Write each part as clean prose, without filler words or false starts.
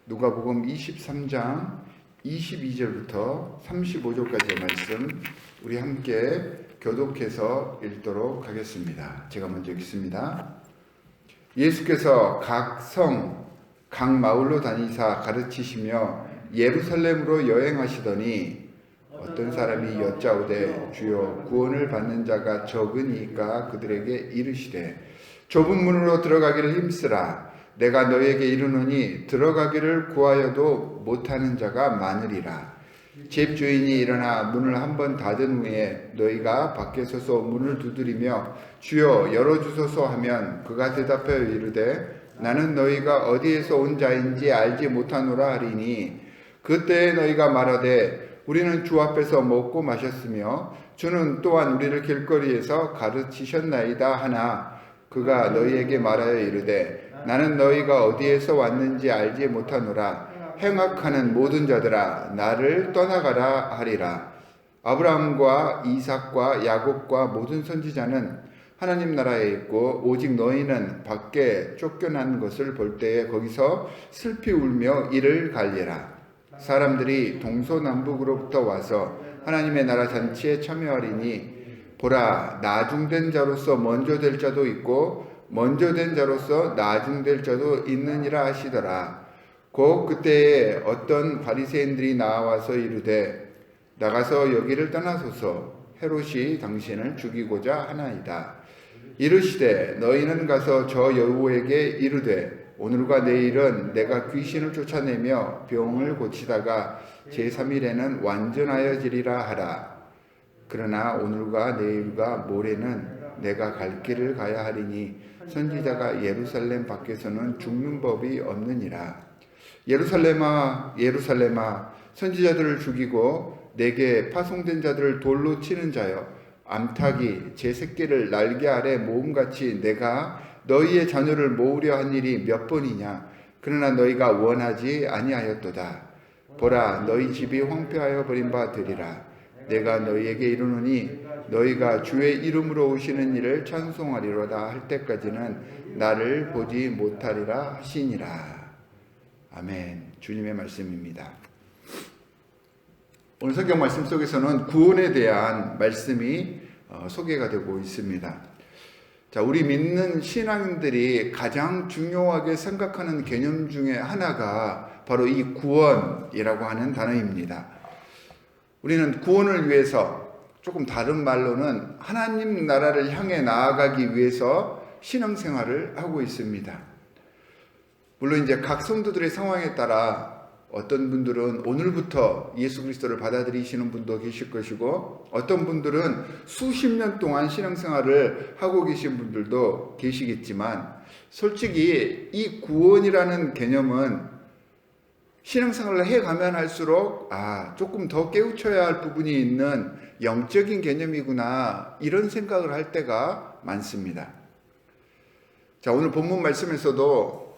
누가복음 23장 22절부터 35절까지의 말씀 우리 함께 교독해서 읽도록 하겠습니다. 제가 먼저 읽습니다. 예수께서 각 성, 각 마을로 다니사 가르치시며 예루살렘으로 여행하시더니 어떤 사람이 여짜오되 주여 구원을 받는 자가 적으니까 그들에게 이르시되 좁은 문으로 들어가기를 힘쓰라. 내가 너에게 이르노니 들어가기를 구하여도 못하는 자가 많으리라. 집 주인이 일어나 문을 한번 닫은 후에 너희가 밖에 서서 문을 두드리며 주여 열어주소서 하면 그가 대답하여 이르되 나는 너희가 어디에서 온 자인지 알지 못하노라 하리니 그때에 너희가 말하되 우리는 주 앞에서 먹고 마셨으며 주는 또한 우리를 길거리에서 가르치셨나이다 하나 그가 너희에게 말하여 이르되 나는 너희가 어디에서 왔는지 알지 못하노라. 행악하는 모든 자들아 나를 떠나가라 하리라. 아브라함과 이삭과 야곱과 모든 선지자는 하나님 나라에 있고 오직 너희는 밖에 쫓겨난 것을 볼 때에 거기서 슬피 울며 이를 갈리라. 사람들이 동서남북으로부터 와서 하나님의 나라 잔치에 참여하리니 보라 나중된 자로서 먼저 될 자도 있고 먼저 된 자로서 나중될 자도 있느니라 하시더라. 곧 그때에 어떤 바리새인들이 나와서 이르되 나가서 여기를 떠나소서 헤롯이 당신을 죽이고자 하나이다. 이르시되 너희는 가서 저 여우에게 이르되 오늘과 내일은 내가 귀신을 쫓아내며 병을 고치다가 제3일에는 완전하여지리라 하라. 그러나 오늘과 내일과 모레는 내가 갈 길을 가야 하리니 선지자가 예루살렘 밖에서는 죽는 법이 없느니라. 예루살렘아 예루살렘아 선지자들을 죽이고 내게 파송된 자들을 돌로 치는 자여 암탉이 제 새끼를 날개 아래 모음같이 내가 너희의 자녀를 모으려 한 일이 몇 번이냐. 그러나 너희가 원하지 아니하였도다. 보라 너희 집이 황폐하여 버림바 되리라. 내가 너희에게 이르노니 너희가 주의 이름으로 오시는 일을 찬송하리로다 할 때까지는 나를 보지 못하리라 하시니라. 아멘. 주님의 말씀입니다. 오늘 성경 말씀 속에서는 구원에 대한 말씀이 소개가 되고 있습니다. 자, 우리 믿는 신앙인들이 가장 중요하게 생각하는 개념 중에 하나가 바로 이 구원이라고 하는 단어입니다. 우리는 구원을 위해서 조금 다른 말로는 하나님 나라를 향해 나아가기 위해서 신앙생활을 하고 있습니다. 물론 이제 각 성도들의 상황에 따라 어떤 분들은 오늘부터 예수 그리스도를 받아들이시는 분도 계실 것이고 어떤 분들은 수십 년 동안 신앙생활을 하고 계신 분들도 계시겠지만 솔직히 이 구원이라는 개념은 신앙생활을 해가면 할수록 조금 더 깨우쳐야 할 부분이 있는 영적인 개념이구나 이런 생각을 할 때가 많습니다. 자, 오늘 본문 말씀에서도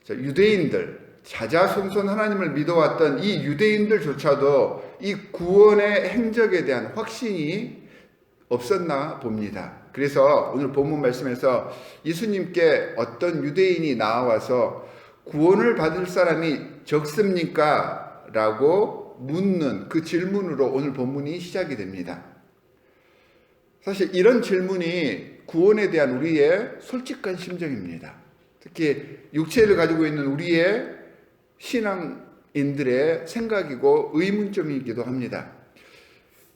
유대인들 자자손손 하나님을 믿어왔던 이 유대인들조차도 이 구원의 행적에 대한 확신이 없었나 봅니다. 그래서 오늘 본문 말씀에서 예수님께 어떤 유대인이 나와서 구원을 받을 사람이 적습니까? 라고 묻는 그 질문으로 오늘 본문이 시작이 됩니다. 사실 이런 질문이 구원에 대한 우리의 솔직한 심정입니다. 특히 육체를 가지고 있는 우리의 신앙인들의 생각이고 의문점이기도 합니다.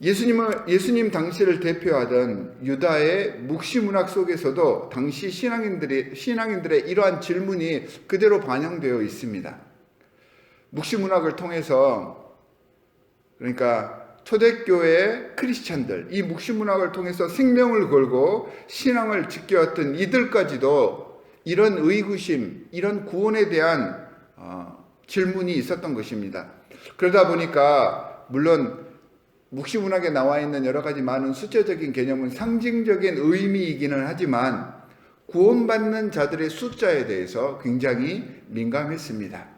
예수님 당시를 대표하던 유다의 묵시문학 속에서도 당시 신앙인들의 이러한 질문이 그대로 반영되어 있습니다. 묵시문학을 통해서 그러니까 초대교회 크리스찬들 이 묵시문학을 통해서 생명을 걸고 신앙을 지켜왔던 이들까지도 이런 의구심, 이런 구원에 대한 질문이 있었던 것입니다. 그러다 보니까 물론 묵시문학에 나와 있는 여러 가지 많은 숫자적인 개념은 상징적인 의미이기는 하지만 구원받는 자들의 숫자에 대해서 굉장히 민감했습니다.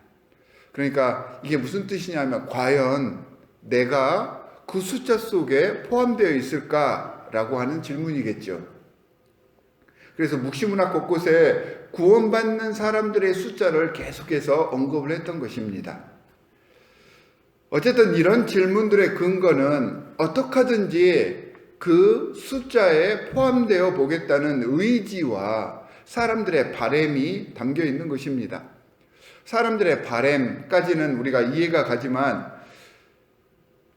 그러니까 이게 무슨 뜻이냐면 과연 내가 그 숫자 속에 포함되어 있을까라고 하는 질문이겠죠. 그래서 묵시문학 곳곳에 구원받는 사람들의 숫자를 계속해서 언급을 했던 것입니다. 어쨌든 이런 질문들의 근거는 어떻게 하든지 그 숫자에 포함되어 보겠다는 의지와 사람들의 바램이 담겨 있는 것입니다. 사람들의 바램까지는 우리가 이해가 가지만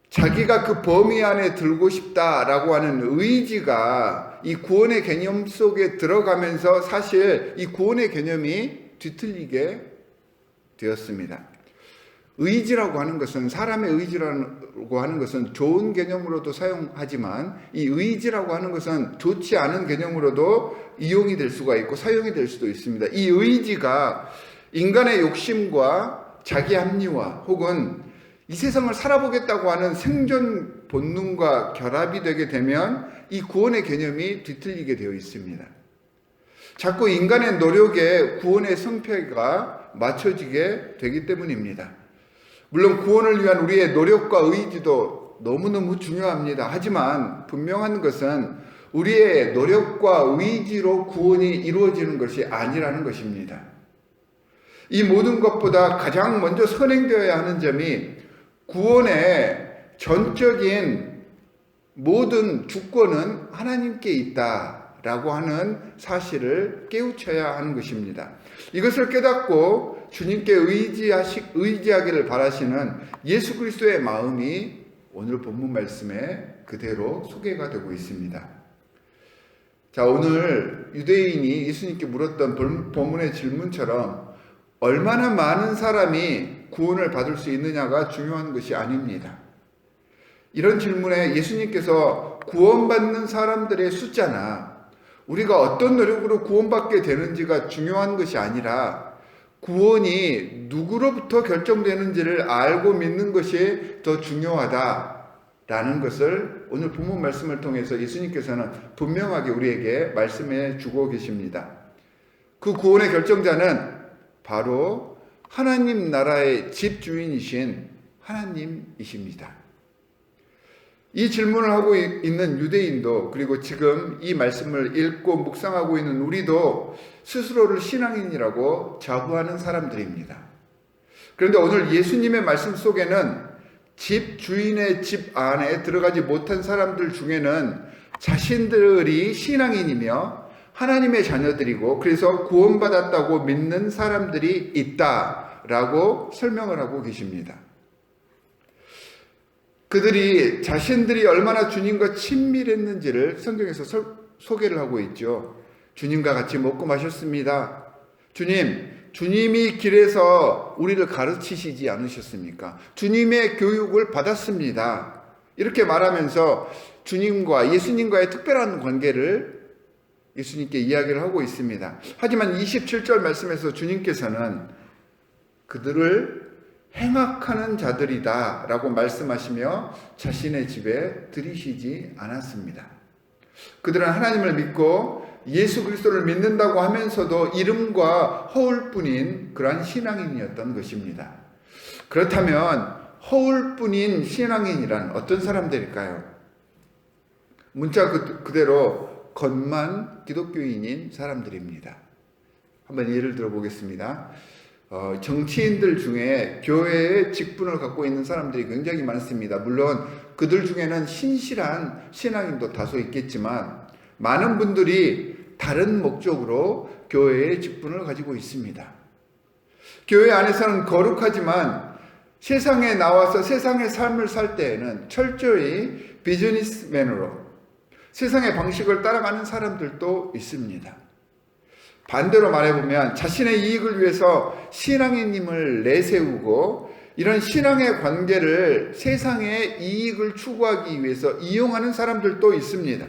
자기가 그 범위 안에 들고 싶다라고 하는 의지가 이 구원의 개념 속에 들어가면서 사실 이 구원의 개념이 뒤틀리게 되었습니다. 의지라고 하는 것은, 사람의 의지라고 하는 것은 좋은 개념으로도 사용하지만 이 의지라고 하는 것은 좋지 않은 개념으로도 이용이 될 수가 있고 사용이 될 수도 있습니다. 이 의지가 인간의 욕심과 자기 합리화 혹은 이 세상을 살아보겠다고 하는 생존 본능과 결합이 되게 되면 이 구원의 개념이 뒤틀리게 되어 있습니다. 자꾸 인간의 노력에 구원의 성패가 맞춰지게 되기 때문입니다. 물론 구원을 위한 우리의 노력과 의지도 너무너무 중요합니다. 하지만 분명한 것은 우리의 노력과 의지로 구원이 이루어지는 것이 아니라는 것입니다. 이 모든 것보다 가장 먼저 선행되어야 하는 점이 구원의 전적인 모든 주권은 하나님께 있다라고 하는 사실을 깨우쳐야 하는 것입니다. 이것을 깨닫고 주님께 의지하기를 바라시는 예수 그리스도의 마음이 오늘 본문 말씀에 그대로 소개가 되고 있습니다. 자, 오늘 유대인이 예수님께 물었던 본문의 질문처럼 얼마나 많은 사람이 구원을 받을 수 있느냐가 중요한 것이 아닙니다. 이런 질문에 예수님께서 구원받는 사람들의 숫자나 우리가 어떤 노력으로 구원받게 되는지가 중요한 것이 아니라 구원이 누구로부터 결정되는지를 알고 믿는 것이 더 중요하다라는 것을 오늘 본문 말씀을 통해서 예수님께서는 분명하게 우리에게 말씀해 주고 계십니다. 그 구원의 결정자는 바로 하나님 나라의 집주인이신 하나님이십니다. 이 질문을 하고 있는 유대인도, 그리고 지금 이 말씀을 읽고 묵상하고 있는 우리도 스스로를 신앙인이라고 자부하는 사람들입니다. 그런데 오늘 예수님의 말씀 속에는 집주인의 집 안에 들어가지 못한 사람들 중에는 자신들이 신앙인이며 하나님의 자녀들이고 그래서 구원받았다고 믿는 사람들이 있다라고 설명을 하고 계십니다. 그들이 자신들이 얼마나 주님과 친밀했는지를 성경에서 소개를 하고 있죠. 주님과 같이 먹고 마셨습니다. 주님이 길에서 우리를 가르치시지 않으셨습니까? 주님의 교육을 받았습니다. 이렇게 말하면서 주님과 예수님과의 특별한 관계를 예수님께 이야기를 하고 있습니다. 하지만 27절 말씀에서 주님께서는 그들을 행악하는 자들이다 라고 말씀하시며 자신의 집에 들이시지 않았습니다. 그들은 하나님을 믿고 예수 그리스도를 믿는다고 하면서도 이름과 허울뿐인 그러한 신앙인이었던 것입니다. 그렇다면 허울뿐인 신앙인이란 어떤 사람들일까요? 문자 그대로 겉만 기독교인인 사람들입니다. 한번 예를 들어보겠습니다. 정치인들 중에 교회의 직분을 갖고 있는 사람들이 굉장히 많습니다. 물론 그들 중에는 신실한 신앙인도 다소 있겠지만 많은 분들이 다른 목적으로 교회의 직분을 가지고 있습니다. 교회 안에서는 거룩하지만 세상에 나와서 세상의 삶을 살 때에는 철저히 비즈니스맨으로 세상의 방식을 따라가는 사람들도 있습니다. 반대로 말해보면 자신의 이익을 위해서 신앙인임을 내세우고 이런 신앙의 관계를 세상의 이익을 추구하기 위해서 이용하는 사람들도 있습니다.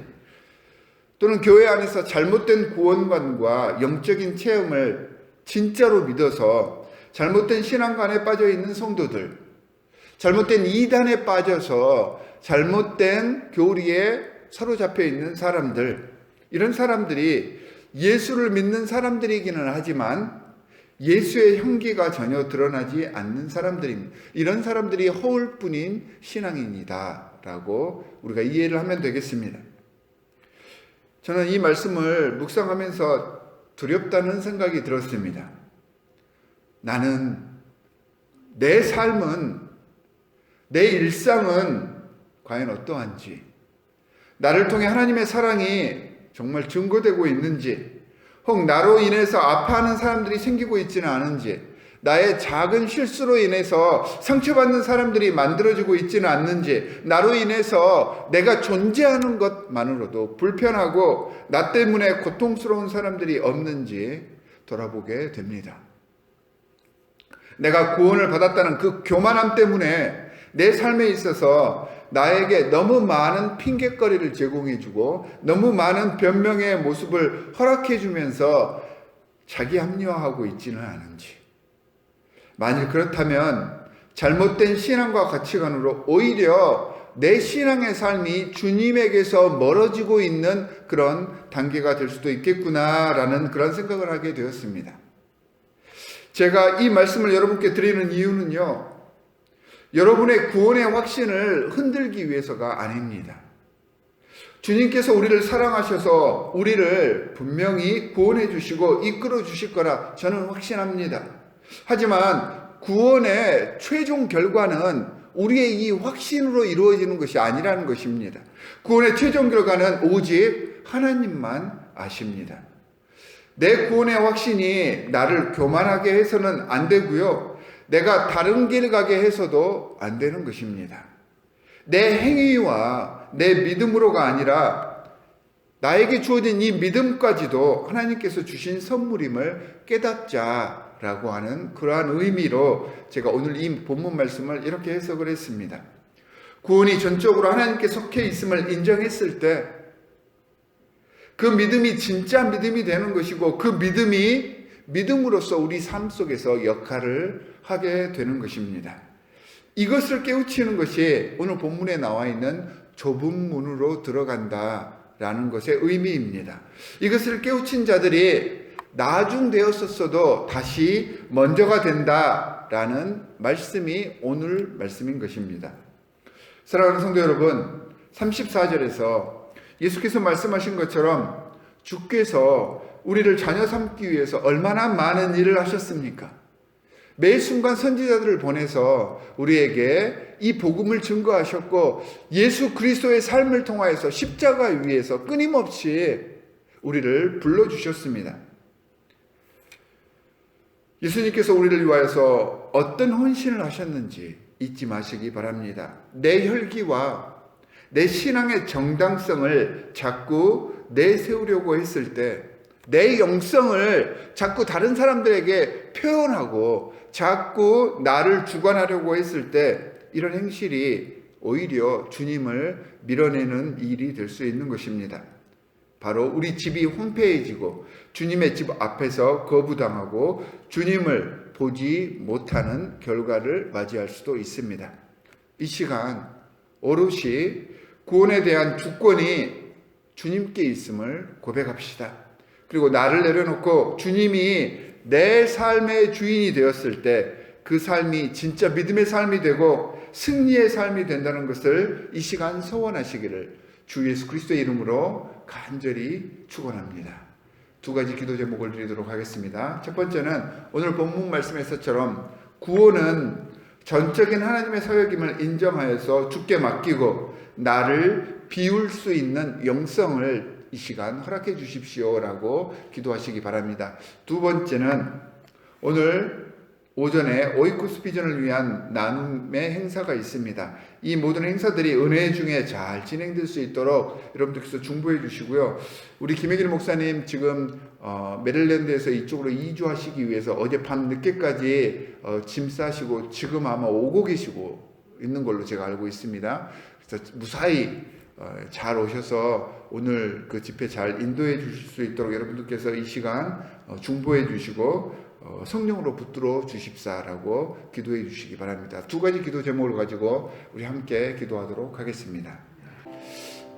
또는 교회 안에서 잘못된 구원관과 영적인 체험을 진짜로 믿어서 잘못된 신앙관에 빠져 있는 성도들, 잘못된 이단에 빠져서 잘못된 교리에 사로잡혀 있는 사람들, 이런 사람들이 예수를 믿는 사람들이기는 하지만 예수의 형기가 전혀 드러나지 않는 사람들입니다. 이런 사람들이 허울뿐인 신앙인이다 라고 우리가 이해를 하면 되겠습니다. 저는 이 말씀을 묵상하면서 두렵다는 생각이 들었습니다. 나는 내 삶은, 내 일상은 과연 어떠한지, 나를 통해 하나님의 사랑이 정말 증거되고 있는지, 혹 나로 인해서 아파하는 사람들이 생기고 있지는 않은지, 나의 작은 실수로 인해서 상처받는 사람들이 만들어지고 있지는 않는지, 나로 인해서 내가 존재하는 것만으로도 불편하고 나 때문에 고통스러운 사람들이 없는지 돌아보게 됩니다. 내가 구원을 받았다는 그 교만함 때문에 내 삶에 있어서 나에게 너무 많은 핑곗거리를 제공해주고 너무 많은 변명의 모습을 허락해주면서 자기 합리화하고 있지는 않은지, 만일 그렇다면 잘못된 신앙과 가치관으로 오히려 내 신앙의 삶이 주님에게서 멀어지고 있는 그런 단계가 될 수도 있겠구나라는 그런 생각을 하게 되었습니다. 제가 이 말씀을 여러분께 드리는 이유는요, 여러분의 구원의 확신을 흔들기 위해서가 아닙니다. 주님께서 우리를 사랑하셔서 우리를 분명히 구원해 주시고 이끌어 주실 거라 저는 확신합니다. 하지만 구원의 최종 결과는 우리의 이 확신으로 이루어지는 것이 아니라는 것입니다. 구원의 최종 결과는 오직 하나님만 아십니다. 내 구원의 확신이 나를 교만하게 해서는 안 되고요, 내가 다른 길 가게 해서도 안 되는 것입니다. 내 행위와 내 믿음으로가 아니라 나에게 주어진 이 믿음까지도 하나님께서 주신 선물임을 깨닫자라고 하는 그러한 의미로 제가 오늘 이 본문 말씀을 이렇게 해석을 했습니다. 구원이 전적으로 하나님께 속해 있음을 인정했을 때 그 믿음이 진짜 믿음이 되는 것이고, 그 믿음이 믿음으로써 우리 삶 속에서 역할을 하게 되는 것입니다. 이것을 깨우치는 것이 오늘 본문에 나와 있는 좁은 문으로 들어간다라는 것의 의미입니다. 이것을 깨우친 자들이 나중되었었어도 다시 먼저가 된다라는 말씀이 오늘 말씀인 것입니다. 사랑하는 성도 여러분, 34절에서 예수께서 말씀하신 것처럼 주께서 우리를 자녀 삼기 위해서 얼마나 많은 일을 하셨습니까? 매 순간 선지자들을 보내서 우리에게 이 복음을 증거하셨고, 예수 그리스도의 삶을 통하여서 십자가 위에서 끊임없이 우리를 불러주셨습니다. 예수님께서 우리를 위하여서 어떤 헌신을 하셨는지 잊지 마시기 바랍니다. 내 혈기와 내 신앙의 정당성을 자꾸 내세우려고 했을 때, 내 영성을 자꾸 다른 사람들에게 표현하고 자꾸 나를 주관하려고 했을 때, 이런 행실이 오히려 주님을 밀어내는 일이 될 수 있는 것입니다. 바로 우리 집이 홈페이지고 주님의 집 앞에서 거부당하고 주님을 보지 못하는 결과를 맞이할 수도 있습니다. 이 시간 오롯이 구원에 대한 주권이 주님께 있음을 고백합시다. 그리고 나를 내려놓고 주님이 내 삶의 주인이 되었을 때 그 삶이 진짜 믿음의 삶이 되고 승리의 삶이 된다는 것을 이 시간 소원하시기를 주 예수 그리스도의 이름으로 간절히 축원합니다. 두 가지 기도 제목을 드리도록 하겠습니다. 첫 번째는 오늘 본문 말씀에서처럼 구원은 전적인 하나님의 사역임을 인정하여서 주께 맡기고 나를 비울 수 있는 영성을 이 시간 허락해 주십시오라고 기도하시기 바랍니다. 두 번째는 오늘 오전에 오이코스 비전을 위한 나눔의 행사가 있습니다. 이 모든 행사들이 은혜 중에 잘 진행될 수 있도록 여러분들께서 중보해 주시고요. 우리 김혜길 목사님 지금 메릴랜드에서 이쪽으로 이주하시기 위해서 어젯밤 늦게까지 짐 싸시고 지금 아마 오고 계시고 있는 걸로 제가 알고 있습니다. 그래서 무사히 잘 오셔서 오늘 그 집회 잘 인도해 주실 수 있도록 여러분들께서 이 시간 중보해 주시고 성령으로 붙들어 주십사라고 기도해 주시기 바랍니다. 두 가지 기도 제목을 가지고 우리 함께 기도하도록 하겠습니다.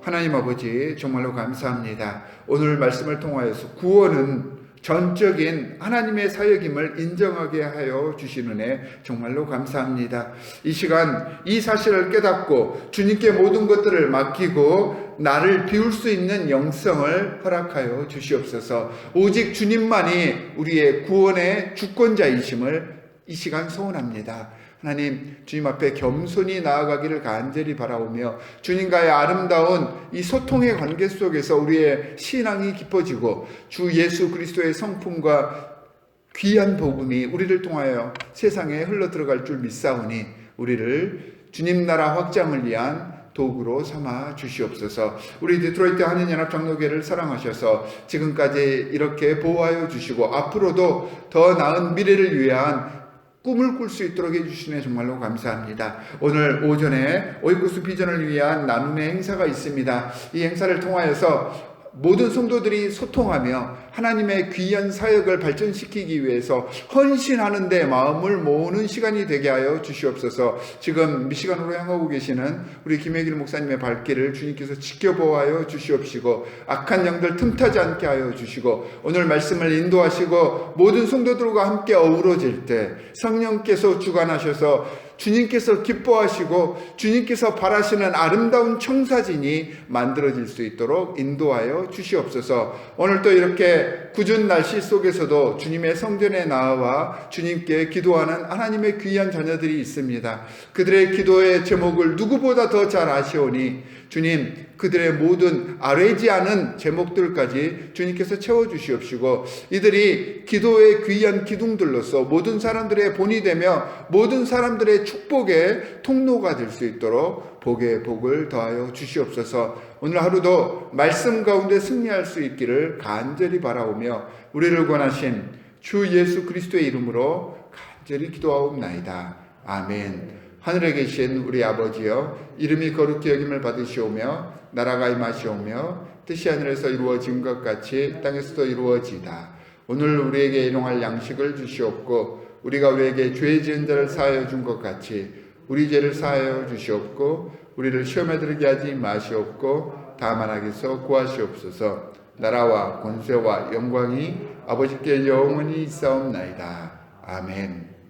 하나님 아버지, 정말로 감사합니다. 오늘 말씀을 통하여서 구원은 전적인 하나님의 사역임을 인정하게 하여 주시는 애 정말로 감사합니다. 이 시간 이 사실을 깨닫고 주님께 모든 것들을 맡기고 나를 비울 수 있는 영성을 허락하여 주시옵소서. 오직 주님만이 우리의 구원의 주권자이심을 이 시간 소원합니다. 하나님, 주님 앞에 겸손히 나아가기를 간절히 바라오며 주님과의 아름다운 이 소통의 관계 속에서 우리의 신앙이 깊어지고 주 예수 그리스도의 성품과 귀한 복음이 우리를 통하여 세상에 흘러들어갈 줄 믿사오니 우리를 주님 나라 확장을 위한 도구로 삼아 주시옵소서. 우리 디트로이트 한인연합장로교회를 사랑하셔서 지금까지 이렇게 보호하여 주시고 앞으로도 더 나은 미래를 위한 꿈을 꿀 수 있도록 해주시네 정말로 감사합니다. 오늘 오전에 오이쿠스 비전을 위한 나눔의 행사가 있습니다. 이 행사를 통하여서 모든 성도들이 소통하며 하나님의 귀한 사역을 발전시키기 위해서 헌신하는 데 마음을 모으는 시간이 되게 하여 주시옵소서. 지금 미시간으로 향하고 계시는 우리 김혜길 목사님의 발길을 주님께서 지켜보아여 주시옵시고 악한 영들 틈타지 않게 하여 주시고 오늘 말씀을 인도하시고 모든 성도들과 함께 어우러질 때 성령께서 주관하셔서 주님께서 기뻐하시고 주님께서 바라시는 아름다운 청사진이 만들어질 수 있도록 인도하여 주시옵소서. 오늘 또 이렇게 궂은 날씨 속에서도 주님의 성전에 나와 주님께 기도하는 하나님의 귀한 자녀들이 있습니다. 그들의 기도의 제목을 누구보다 더 잘 아시오니 주님, 그들의 모든 아뢰지 않은 제목들까지 주님께서 채워주시옵시고 이들이 기도의 귀한 기둥들로서 모든 사람들의 본이 되며 모든 사람들의 축복의 통로가 될 수 있도록 복의 복을 더하여 주시옵소서. 오늘 하루도 말씀 가운데 승리할 수 있기를 간절히 바라오며 우리를 권하신 주 예수 그리스도의 이름으로 간절히 기도하옵나이다. 아멘. 하늘에 계신 우리 아버지여, 이름이 거룩히 여김을 받으시오며 나라가 임하시오며 뜻이 하늘에서 이루어진 것 같이 땅에서도 이루어지이다. 오늘 우리에게 일용할 양식을 주시옵고 우리가 우리에게 죄 지은 자를 사하여 준 것 같이 우리 죄를 사하여 주시옵고 우리를 시험에 들게 하지 마시옵고 다만 악에서 구하시옵소서. 나라와 권세와 영광이 아버지께 영원히 있사옵나이다. 아멘.